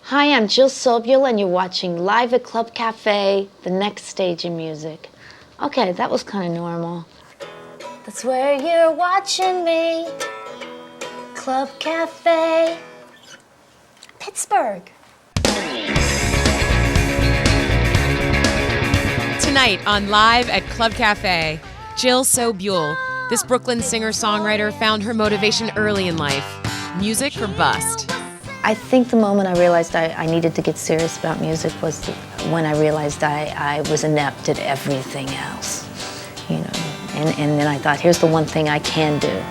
Hi, I'm Jill Sobule, and you're watching Live at Club Cafe, the next stage in music. Okay, that was kind of normal. That's where you're watching me. Club Cafe, Pittsburgh. Tonight on Live at Club Cafe, Jill Sobule. This Brooklyn singer-songwriter found her motivation early in life. Music or bust. I think the moment I realized I needed to get serious about music was when I realized I was inept at everything else, you know. And then I thought, here's the one thing I can do.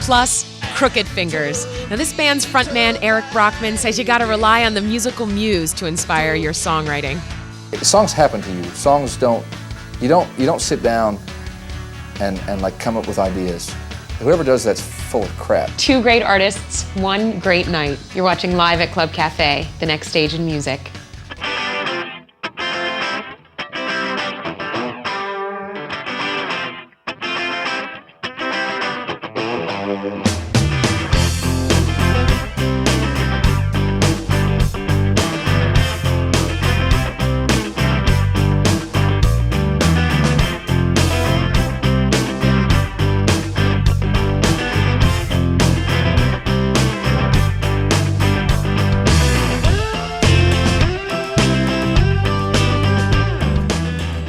Plus, crooked fingers. Now this band's frontman, Eric Brockman, says you gotta rely on the musical muse to inspire your songwriting. Songs happen to you. Songs you don't sit down and like come up with ideas. Whoever does that's full of crap. Two great artists, one great night. You're watching Live at Club Cafe, the next stage in music.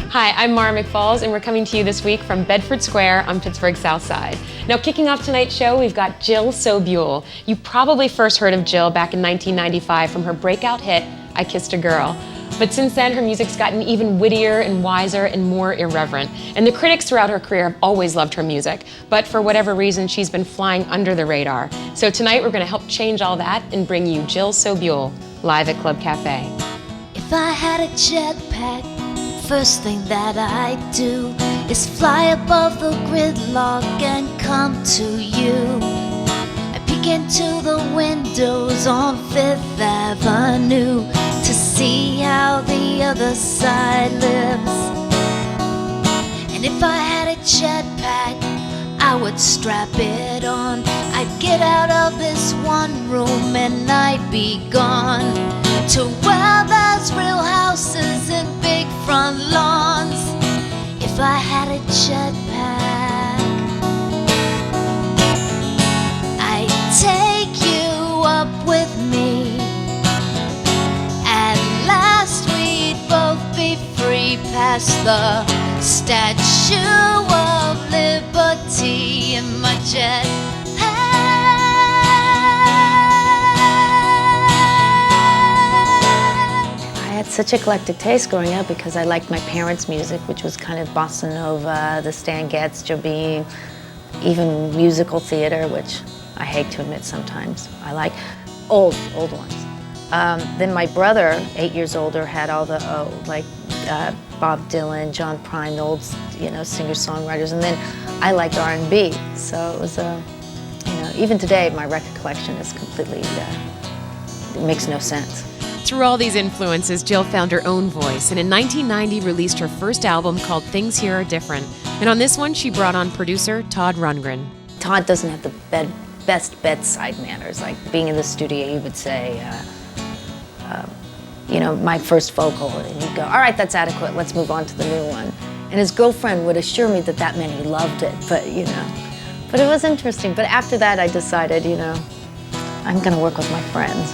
Hi, I'm Mara McFalls, and we're coming to you this week from Bedford Square on Pittsburgh's South Side. Now, kicking off tonight's show, we've got Jill Sobule. You probably first heard of Jill back in 1995 from her breakout hit, I Kissed a Girl. But since then, her music's gotten even wittier and wiser and more irreverent. And the critics throughout her career have always loved her music. But for whatever reason, she's been flying under the radar. So tonight, we're going to help change all that and bring you Jill Sobule, live at Club Cafe. If I had a jetpack, first thing that I'd do is fly above the gridlock and come to you. I peek into the windows on Fifth Avenue to see how the other side lives. And if I had a jetpack, I would strap it on. I'd get out of this one room and I'd be gone to where there's real houses and big front lawns. If I had a jetpack, I'd take you up with me. At last we'd both be free past the Statue of Liberty in my jetpack. I had such eclectic taste growing up because I liked my parents' music, which was kind of bossa nova, the Stan Getz, Jobim, even musical theater, which I hate to admit sometimes. I like old ones. Then my brother, 8 years older, had all the Bob Dylan, John Prine, the old, singer-songwriters, and then I liked R&B. So it was even today my record collection is completely, it makes no sense. Through all these influences, Jill found her own voice, and in 1990 released her first album called Things Here Are Different. And on this one, she brought on producer Todd Rundgren. Todd doesn't have the best bedside manners. Like being in the studio, he would say, my first vocal, and he'd go, all right, that's adequate, let's move on to the new one. And his girlfriend would assure me that meant he loved it, but it was interesting. But after that, I decided, I'm gonna work with my friends.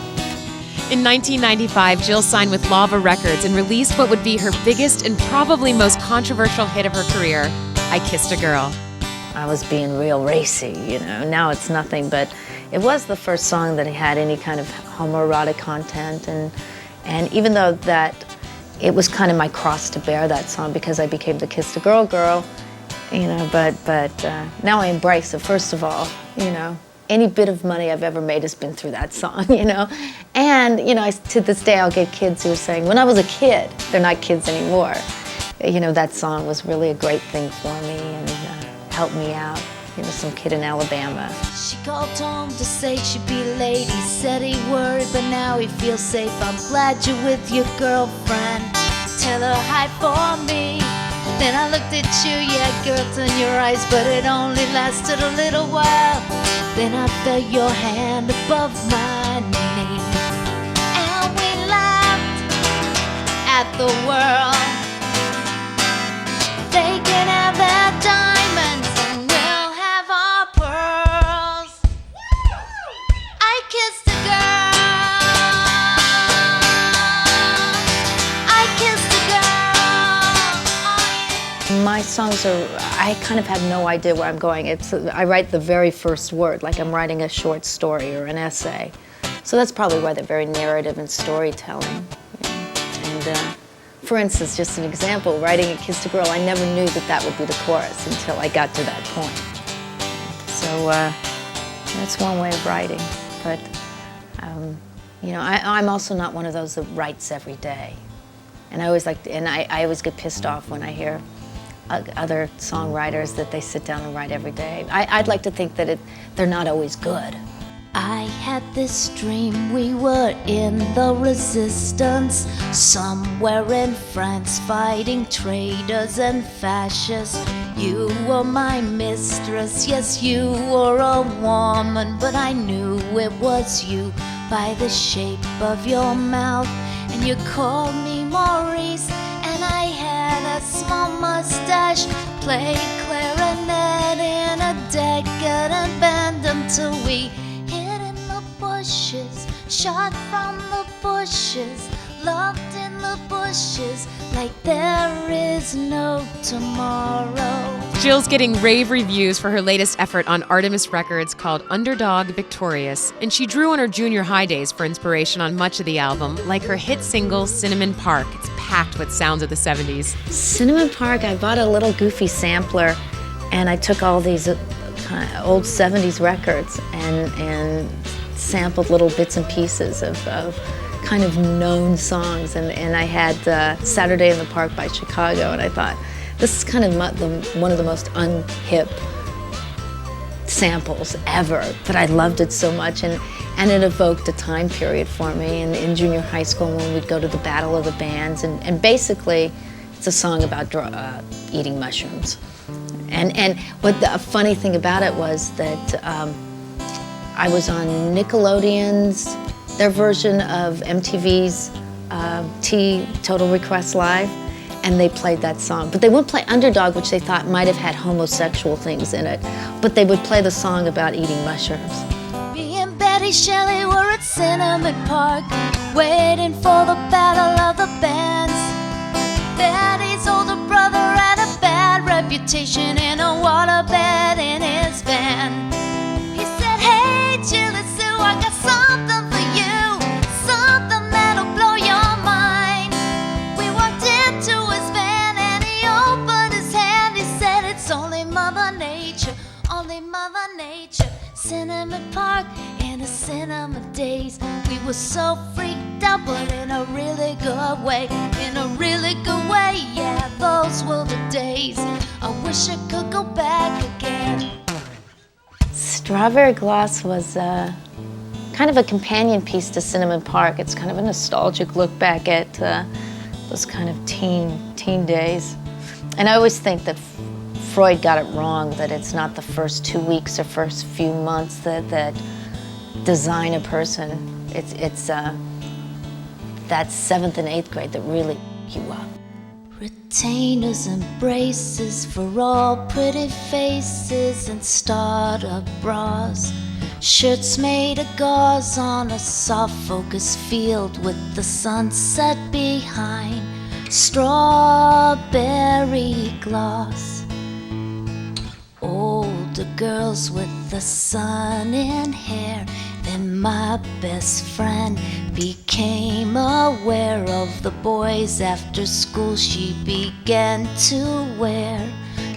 In 1995, Jill signed with Lava Records and released what would be her biggest and probably most controversial hit of her career, I Kissed a Girl. I was being real racy, now it's nothing, but it was the first song that had any kind of homoerotic content, and even though that it was kind of my cross to bear, that song, because I became the Kissed a Girl girl, but now I embrace it. First of all, any bit of money I've ever made has been through that song, And, to this day I'll get kids who are saying, when I was a kid, they're not kids anymore. That song was really a great thing for me and helped me out. Some kid in Alabama. She called home to say she'd be late. He said he worried, but now he feels safe. I'm glad you're with your girlfriend. Tell her hi for me. Then I looked at you, yeah, girls in your eyes, but it only lasted a little while. Then I felt your hand above my knee. the world. They can have their diamonds and we'll have our pearls. I kissed a girl. I kissed a girl. Oh, yeah. My songs are, I kind of have no idea where I'm going. I write the very first word, like I'm writing a short story or an essay. So that's probably why they're very narrative and storytelling. And for instance, just an example, writing A Kiss to Girl, I never knew that that would be the chorus until I got to that point. So that's one way of writing. But, you know, I'm also not one of those that writes every day. And I always I always get pissed off when I hear other songwriters that they sit down and write every day. I'd like to think that they're not always good. I had this dream we were in the resistance, somewhere in France fighting traitors and fascists. You were my mistress, yes, you were a woman, but I knew it was you by the shape of your mouth. And you called me Maurice, and I had a small mustache, played clarinet in a decadent band until we hid in the bushes, shot from the bushes, loved in the bushes like there is no tomorrow. Jill's getting rave reviews for her latest effort on Artemis Records called Underdog Victorious, and she drew on her junior high days for inspiration on much of the album, like her hit single Cinnamon Park. It's packed with sounds of the 70s. Cinnamon Park, I bought a little goofy sampler, and I took all these old 70s records and sampled little bits and pieces of kind of known songs. And I had Saturday in the Park by Chicago, and I thought, this is kind of one of the most unhip samples ever, but I loved it so much, and it evoked a time period for me in junior high school when we'd go to the Battle of the Bands, and basically it's a song about eating mushrooms. And what the funny thing about it was that I was on Nickelodeon's, their version of MTV's Total Request Live, and they played that song. But they wouldn't play Underdog, which they thought might have had homosexual things in it, but they would play the song about eating mushrooms. Me and Betty Shelley were at Cinnamon Park, waiting for the Battle of the Bands. Betty's older brother had a bad reputation in a waterbed in his van. He said, hey, Chili Sue, I got something for you, something that'll blow your mind. We walked into his van and he opened his hand. He said, it's only Mother Nature, only Mother Nature. Cinnamon Park in the cinnamon days. We were so freaked out, but in a really good way. In a really good way, yeah, those were the days. I wish I could go back again. Strawberry Gloss was kind of a companion piece to Cinnamon Park. It's kind of a nostalgic look back at those kind of teen days. And I always think that Freud got it wrong, that it's not the first 2 weeks or first few months that design a person. It's that 7th and 8th grade that really you up. Retainers and braces for all pretty faces and starter bras. Shirts made of gauze on a soft focus field with the sunset behind. Strawberry gloss. Older girls with the sun in hair. Then my best friend became aware of the boys after school she began to wear.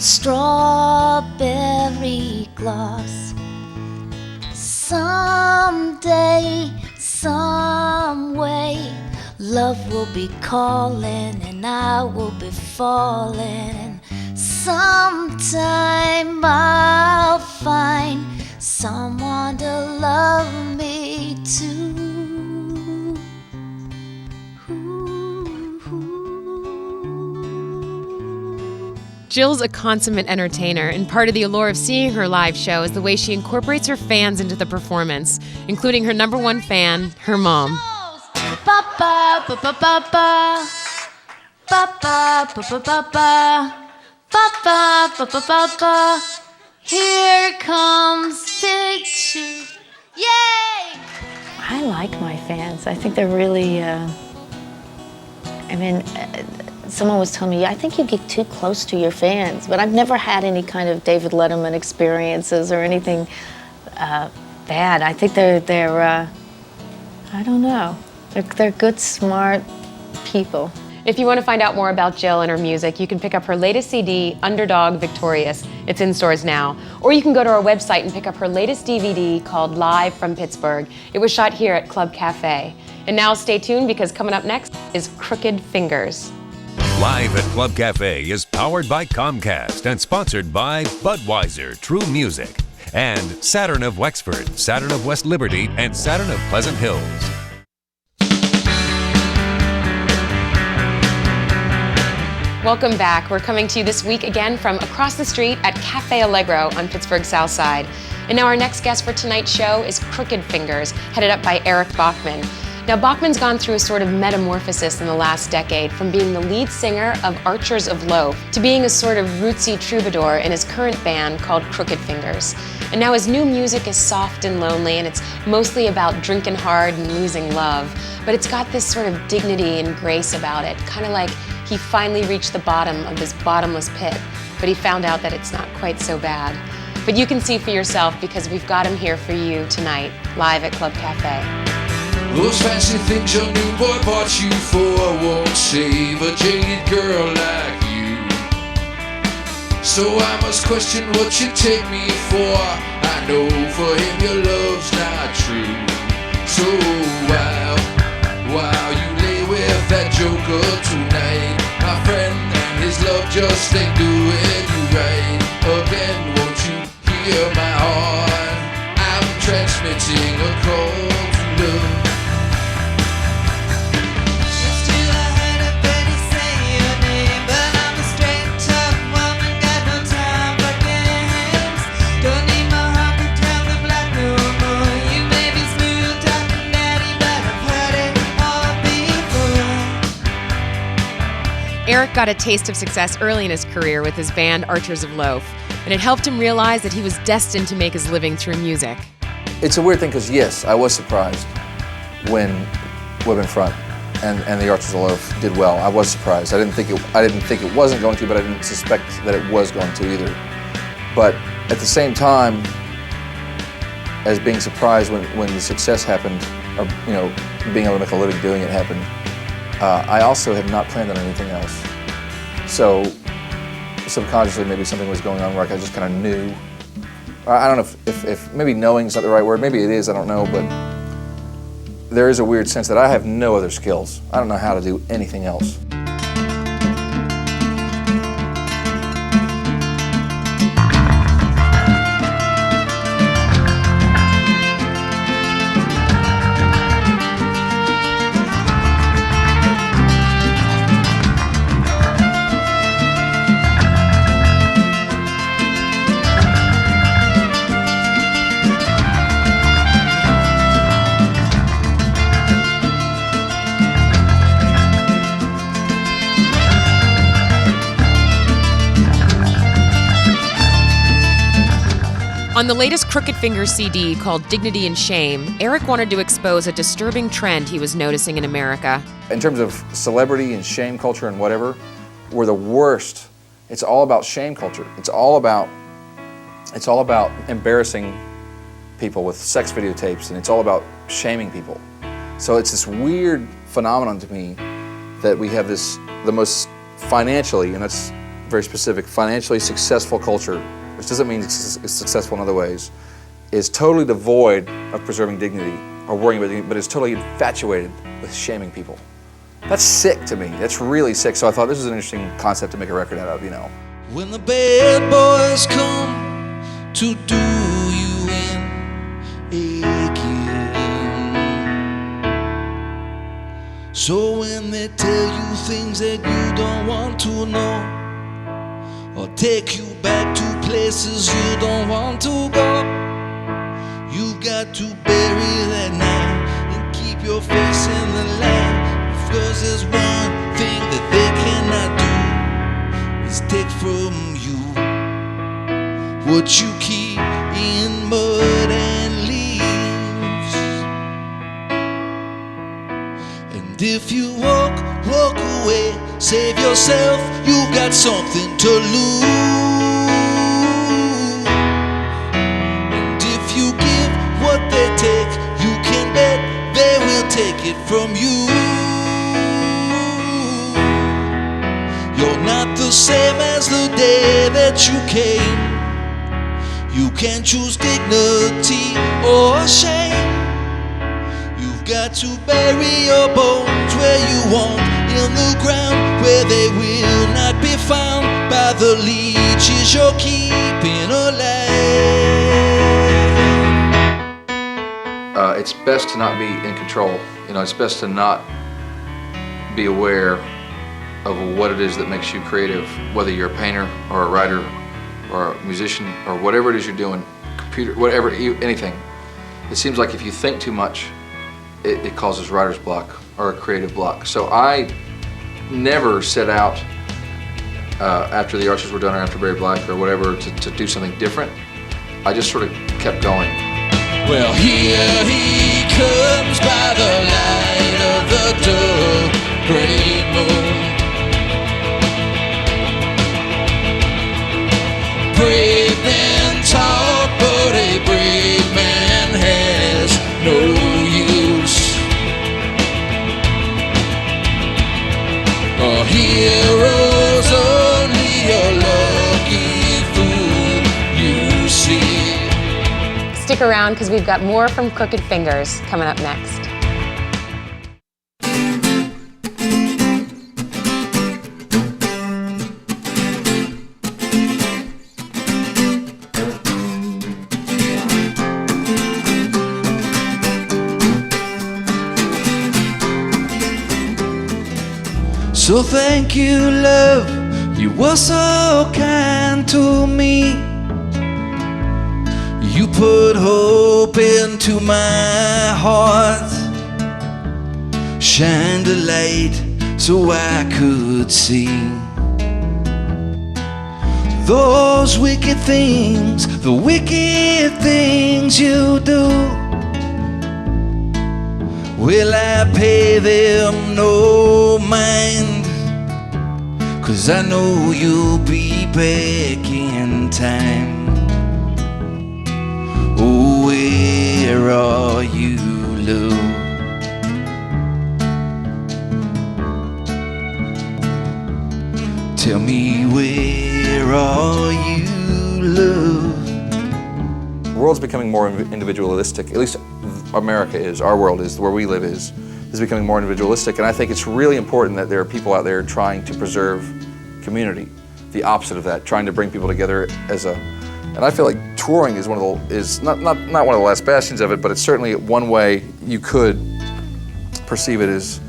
Strawberry gloss. Someday, some way, love will be calling and I will be falling. Sometime I'll find someone to love me too. Jill's a consummate entertainer, and part of the allure of seeing her live show is the way she incorporates her fans into the performance, including her number one fan, her mom. Ba ba ba ba ba ba. Ba ba ba ba ba ba. Ba ba ba ba ba ba. Here comes Big Chew. Yay! I like my fans. I think they're really, someone was telling me, I think you get too close to your fans, but I've never had any kind of David Letterman experiences or anything bad. I think they're I don't know. They're good, smart people. If you want to find out more about Jill and her music, you can pick up her latest CD, Underdog Victorious. It's in stores now. Or you can go to our website and pick up her latest DVD called Live from Pittsburgh. It was shot here at Club Cafe. And now stay tuned because coming up next is Crooked Fingers. Live at Club Cafe is powered by Comcast and sponsored by Budweiser True Music and Saturn of Wexford, Saturn of West Liberty, and Saturn of Pleasant Hills. Welcome back. We're coming to you this week again from across the street at Cafe Allegro on Pittsburgh's South Side. And now our next guest for tonight's show is Crooked Fingers, headed up by Eric Bachman. Now Bachman's gone through a sort of metamorphosis in the last decade, from being the lead singer of Archers of Loaf to being a sort of rootsy troubadour in his current band called Crooked Fingers. And now his new music is soft and lonely, and it's mostly about drinking hard and losing love. But it's got this sort of dignity and grace about it, kind of like he finally reached the bottom of this bottomless pit, but he found out that it's not quite so bad. But you can see for yourself because we've got him here for you tonight, live at Club Cafe. Those fancy things your new boy bought you for won't save a jaded girl like you. So I must question what you take me for. I know for him your love's not true. So while you lay with that joker tonight, my friend, his love just ain't doing you right. Again, won't you hear my heart? I'm transmitting a call to love. Eric got a taste of success early in his career with his band Archers of Loaf, and it helped him realize that he was destined to make his living through music. It's a weird thing because yes, I was surprised when Women Front and the Archers of Loaf did well. I was surprised. I didn't think it wasn't going to, but I didn't suspect that it was going to either. But at the same time, as being surprised when the success happened, or being able to make a living doing it happened, I also had not planned on anything else. So subconsciously, maybe something was going on where I just kind of knew. I don't know if maybe knowing is not the right word. Maybe it is, I don't know, but there is a weird sense that I have no other skills. I don't know how to do anything else. On the latest Crooked Fingers CD called Dignity and Shame, Eric wanted to expose a disturbing trend he was noticing in America. In terms of celebrity and shame culture and whatever, we're the worst. It's all about shame culture. It's all about embarrassing people with sex videotapes, and it's all about shaming people. So it's this weird phenomenon to me that we have the most financially, and that's very specific, financially successful culture, which doesn't mean it's successful in other ways, is totally devoid of preserving dignity or worrying about dignity, but is totally infatuated with shaming people. That's sick to me. That's really sick. So I thought this is an interesting concept to make a record out of, When the bad boys come to do you in again. So when they tell you things that you don't want to know, or take you back to places you don't want to go, you've got to bury that night and keep your face in the light. Because there's one thing that they can take from you what you keep in mud and leaves. And if you walk away, save yourself, you've got something to lose. And if you give what they take, you can bet they will take it from you. You're not the same as the day that you came. You can't choose dignity or shame. You've got to bury your bones where you want, in the ground where they will not be found by the leeches you're keeping alive. It's best to not be in control. You know, it's best to not be aware of what it is that makes you creative, whether you're a painter or a writer or a musician or whatever it is you're doing, computer, whatever, anything. It seems like if you think too much, it causes writer's block or a creative block. So I never set out after the Archers were done or after Barry Black or whatever to do something different. I just sort of kept going. Well, here he comes by the light of the dull gray moon. Brave men talk, but a brave man has no use. A hero's only a lucky fool, you see. Stick around because we've got more from Crooked Fingers coming up next. So thank you, love, you were so kind to me. You put hope into my heart, shined a light so I could see those wicked things, the wicked things you do. Will I pay them no mind? 'Cause I know you'll be back in time. Oh, where are you, love? Tell me, where are you, love? The world's becoming more individualistic, at least America is, our world is, where we live is becoming more individualistic, and I think it's really important that there are people out there trying to preserve community, the opposite of that, trying to bring people together as a, and I feel like touring is not one of the last bastions of it, but it's certainly one way you could perceive it as,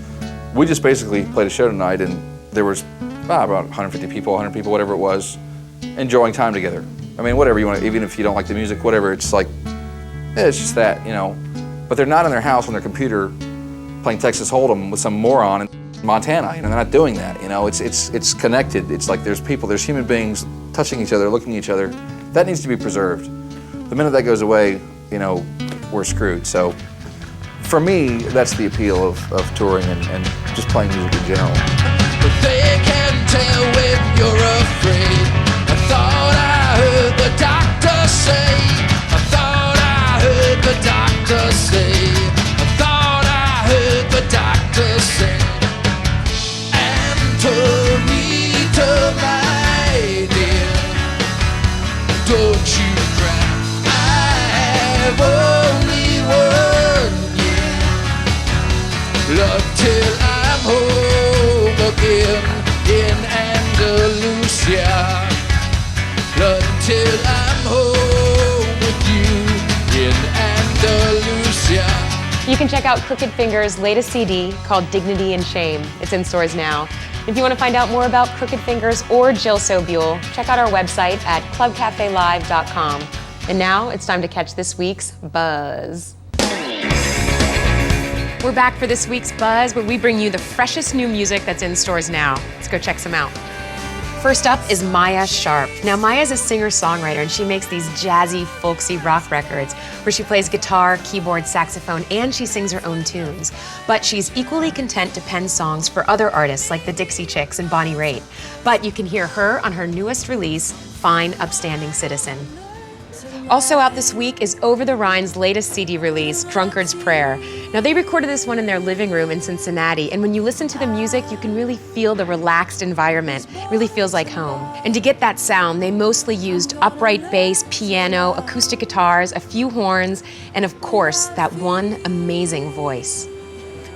we just basically played a show tonight and there was about 150 people, 100 people, whatever it was, enjoying time together. I mean, whatever you want to, even if you don't like the music, whatever, it's like, yeah, it's just that, you know. But they're not in their house on their computer playing Texas Hold'em with some moron in Montana, you know, they're not doing that, you know. It's connected. It's like there's people, there's human beings touching each other, looking at each other. That needs to be preserved. The minute that goes away, you know, we're screwed. So for me, that's the appeal of touring and just playing music in general. But they can tell when you're afraid. I thought I heard the doctor say. I thought I heard the doctor say. I thought I heard the doctor say. Antonita, my dear, don't you cry. I have only one year. Love till I'm home again in Andalusia. Love till I'm home with you in Andalusia. You can check out Crooked Fingers' latest CD called Dignity and Shame. It's in stores now. If you want to find out more about Crooked Fingers or Jill Sobule, check out our website at clubcafelive.com. And now it's time to catch this week's Buzz. We're back for this week's Buzz, where we bring you the freshest new music that's in stores now. Let's go check some out. First up is Maya Sharp. Now, Maya's a singer-songwriter, and she makes these jazzy, folksy rock records where she plays guitar, keyboard, saxophone, and she sings her own tunes. But she's equally content to pen songs for other artists like the Dixie Chicks and Bonnie Raitt. But you can hear her on her newest release, Fine Upstanding Citizen. Also out this week is Over the Rhine's latest CD release, Drunkard's Prayer. Now, they recorded this one in their living room in Cincinnati, and when you listen to the music, you can really feel the relaxed environment. It really feels like home. And to get that sound, they mostly used upright bass, piano, acoustic guitars, a few horns, and of course, that one amazing voice.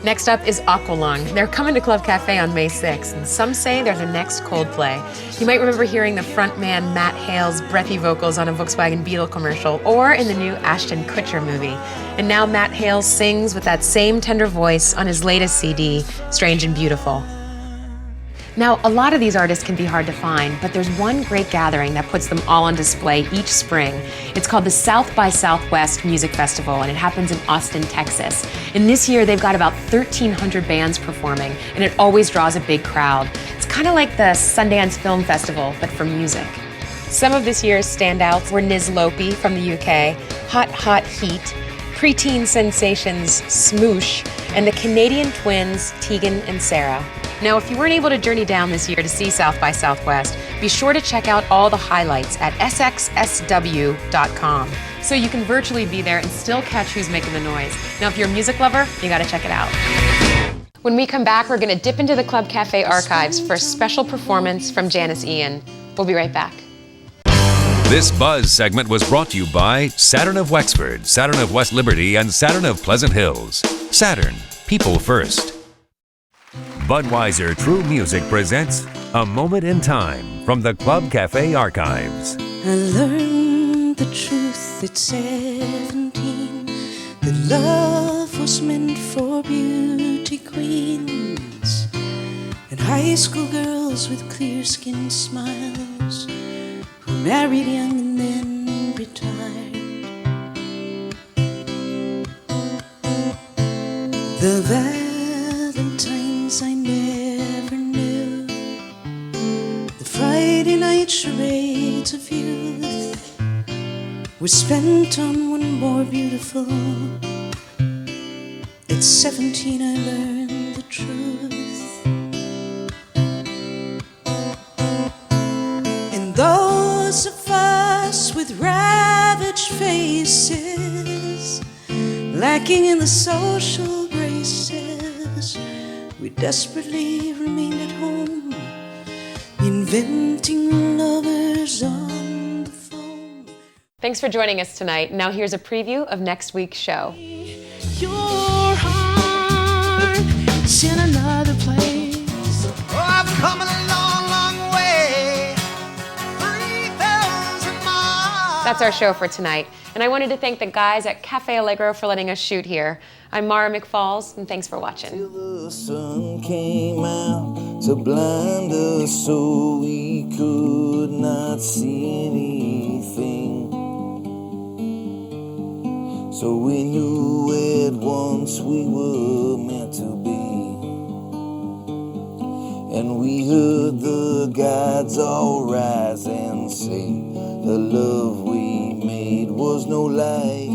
Next up is Aqualung. They're coming to Club Cafe on May 6th, and some say they're the next Coldplay. You might remember hearing the frontman Matt Hale's breathy vocals on a Volkswagen Beetle commercial or in the new Ashton Kutcher movie. And now Matt Hale sings with that same tender voice on his latest CD, Strange and Beautiful. Now, a lot of these artists can be hard to find, but there's one great gathering that puts them all on display each spring. It's called the South by Southwest Music Festival, and it happens in Austin, Texas. And this year, they've got about 1,300 bands performing, and it always draws a big crowd. It's kind of like the Sundance Film Festival, but for music. Some of this year's standouts were Niz Lopi from the UK, Hot Hot Heat, preteen sensations Smoosh, and the Canadian twins Tegan and Sarah. Now, if you weren't able to journey down this year to see South by Southwest, be sure to check out all the highlights at sxsw.com so you can virtually be there and still catch who's making the noise. Now, if you're a music lover, you gotta check it out. When we come back, we're gonna dip into the Club Cafe archives for a special performance from Janice Ian. We'll be right back. This Buzz segment was brought to you by Saturn of Wexford, Saturn of West Liberty, and Saturn of Pleasant Hills. Saturn, people first. Budweiser True Music presents A Moment in Time from the Club Cafe archives. I learned the truth at 17, that love was meant for beauty queens and high school girls with clear-skinned smiles who married young and then retired. The Valentines I never knew, the Friday night charades of youth were spent on one more beautiful. At 17 I learned the truth, and those of us with ravaged faces, lacking in the social graces, we desperately remained at home, inventing lovers on the phone. Thanks for joining us tonight. Now here's a preview of next week's show. Your heart's in another place. Oh, I've come a long, long way. 3,000 miles. That's our show for tonight. And I wanted to thank the guys at Cafe Allegro for letting us shoot here. I'm Mara McFalls, and thanks for watching. Till the sun came out to blind us so we could not see anything. So we knew at once we were meant to be. And we heard the gods all rise and say the love we made was no lie.